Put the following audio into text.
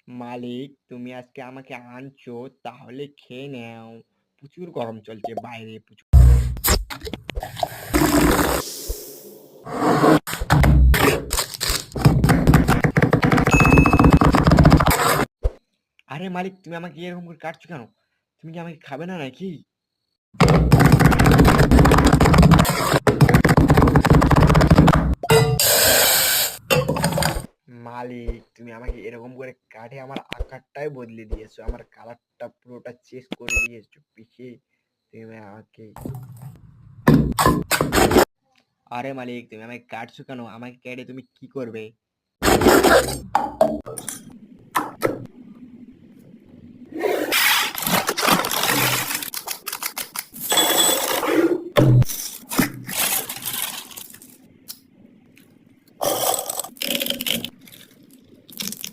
মালিক, তুমি আজকে আমাকে আনছো, তাহলে খেয়ে নাও। প্রচুর গরম চলছে বাইরে, প্রচুর। আরে মালিক, তুমি আমাকে এরকম করে কাটছো কেন? তুমি কি আমাকে খাবে না নাকি? মালিক, তুমি আমাকে এরকম করে কাটে আমার আকারটাই বদলে দিয়েছো, আমার কালারটা পুরোটা চেঞ্জ করে দিয়েছো পিছিয়ে তুমি আমাকে। আরে মালিক, তুমি আমাকে কাটছো কেন? আমাকে কেটে তুমি কি করবে?